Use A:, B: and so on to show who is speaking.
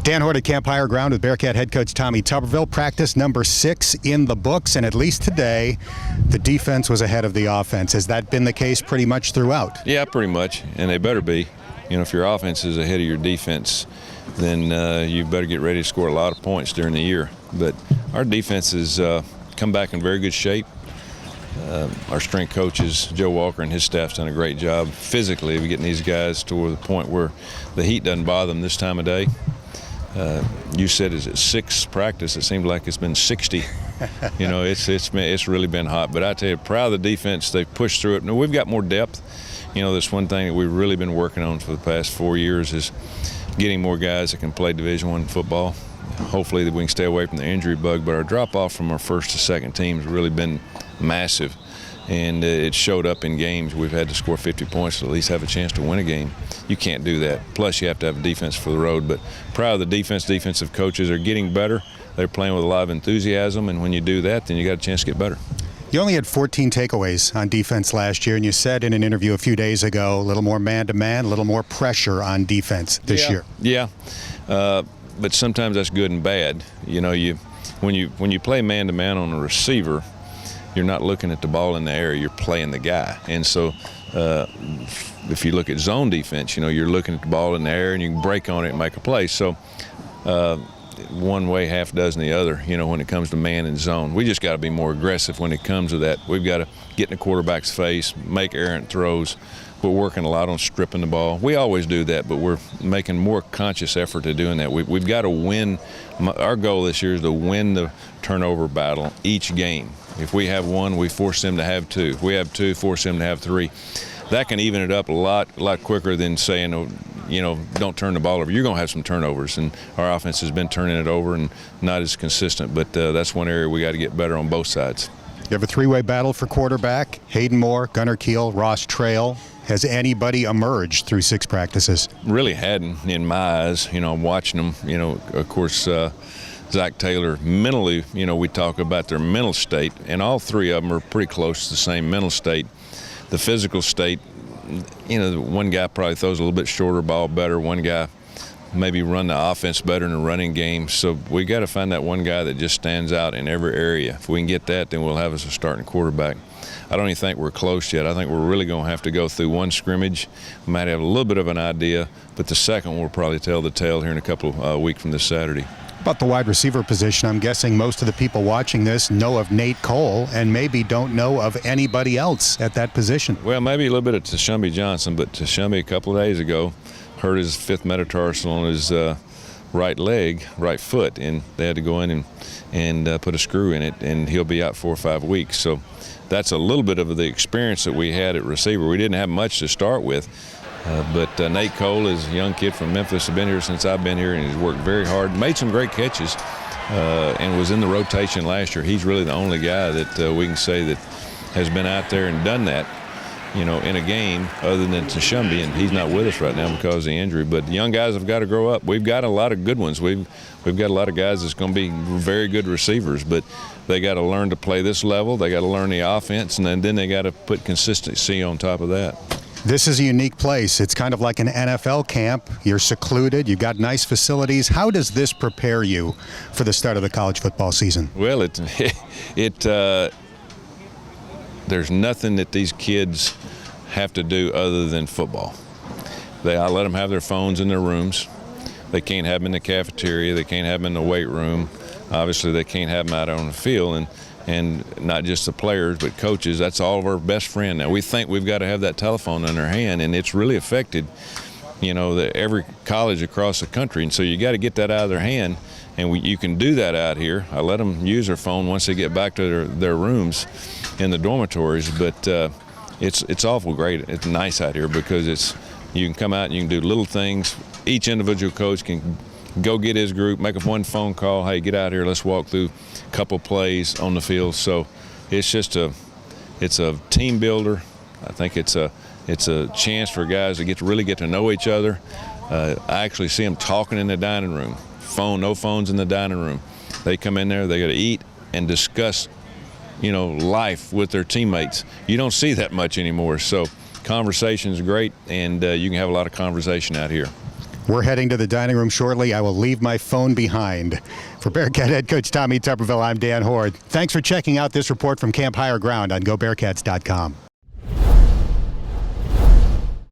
A: Dan Hoard at Camp Higher Ground with Bearcat head coach Tommy Tuberville. Practice number 6 in the books, and at least today, the defense was ahead of the offense. Has that been the case pretty much throughout?
B: Yeah, pretty much, and they better be. You know, if your offense is ahead of your defense, then you better get ready to score a lot of points during the year. But our defense has come back in very good shape. Our strength coaches, Joe Walker and his staff's done a great job physically of getting these guys to the point where the heat doesn't bother them this time of day. You said, is it 6 practice? It seems like it's been 60. You know, it's really been hot. But I tell you, proud of the defense. They've pushed through it. Now, we've got more depth. You know, that's one thing that we've really been working on for the past 4 years is getting more guys that can play Division I football. Hopefully that we can stay away from the injury bug. But our drop-off from our first to second team has really been massive. And it showed up in games. We've had to score 50 points to at least have a chance to win a game. You can't do that. Plus, you have to have a defense for the road. But proud of the defense. Defensive coaches are getting better. They're playing with a lot of enthusiasm, and when you do that, then you got a chance to get better.
A: You only had 14 takeaways on defense last year, and you said in an interview a few days ago, a little more man-to-man, a little more pressure on defense this year.
B: Yeah, but sometimes that's good and bad. You know, when you play man-to-man on a receiver, you're not looking at the ball in the air, you're playing the guy. And so if you look at zone defense, you know, you're looking at the ball in the air and you can break on it and make a play. So one way, half dozen the other, you know, when it comes to man and zone. We just got to be more aggressive when it comes to that. We've got to get in the quarterback's face, make errant throws. We're working a lot on stripping the ball. We always do that, but we're making more conscious effort to doing that. We've got to win. Our goal this year is to win the turnover battle each game. If we have 1, we force them to have 2. If we have 2, force them to have 3. That can even it up a lot quicker than saying, you know, don't turn the ball over. You're going to have some turnovers, and our offense has been turning it over and not as consistent. But that's one area we got to get better on both sides.
A: You have a 3-way battle for quarterback: Hayden Moore, Gunnar Keel, Ross Trail. Has anybody emerged through 6 practices?
B: Really hadn't in my eyes. You know, I'm watching them. You know, of course, Zach Taylor, mentally, you know, we talk about their mental state, and all 3 of them are pretty close to the same mental state. The physical state, you know, one guy probably throws a little bit shorter ball better. One guy maybe run the offense better in the running game. So we got to find that one guy that just stands out in every area. If we can get that, then we'll have us a starting quarterback. I don't even think we're close yet. I think we're really going to have to go through one scrimmage. We might have a little bit of an idea, but the second one will probably tell the tale here in a couple of weeks from this Saturday.
A: About the wide receiver position, I'm guessing most of the people watching this know of Nate Cole and maybe don't know of anybody else at that position.
B: Well, maybe a little bit of Tashumbi Johnson, but Tashumbi a couple of days ago hurt his 5th metatarsal on his right foot, and they had to go in and put a screw in it, and he'll be out 4 or 5 weeks. So that's a little bit of the experience that we had at receiver. We didn't have much to start with. But Nate Cole is a young kid from Memphis, has been here since I've been here, and he's worked very hard, made some great catches, and was in the rotation last year. He's really the only guy that we can say that has been out there and done that, you know, in a game other than Tashumbi, and he's not with us right now because of the injury. But the young guys have got to grow up. We've got a lot of good ones. We've got a lot of guys that's going to be very good receivers, but they got to learn to play this level. They got to learn the offense, and then they got to put consistency on top of that.
A: This is a unique place. It's kind of like an NFL camp. You're secluded. You've got nice facilities. How does this prepare you for the start of the college football season?
B: Well, there's nothing that these kids have to do other than football. I let them have their phones in their rooms. They can't have them in the cafeteria. They can't have them in the weight room. Obviously, they can't have them out on the field. And not just the players, but coaches, that's all of our best friend now. We think we've got to have that telephone in our hand, and it's really affected, you know, every college across the country. And so you got to get that out of their hand, and you can do that out here. I let them use their phone once they get back to their rooms in the dormitories, but it's awful great. It's nice out here because you can come out and you can do little things. Each individual coach can go get his group, make one phone call, hey, get out here, let's walk through a couple plays on the field. So it's just it's a team builder. I think it's a chance for guys to really get to know each other. I actually see them talking in the dining room. No phones in the dining room. They come in there, they got to eat and discuss, you know, life with their teammates. You don't see that much anymore. So conversation's great, and you can have a lot of conversation out here.
A: We're heading to the dining room shortly. I will leave my phone behind. For Bearcat head coach Tommy Tuberville, I'm Dan Hoard. Thanks for checking out this report from Camp Higher Ground on GoBearcats.com.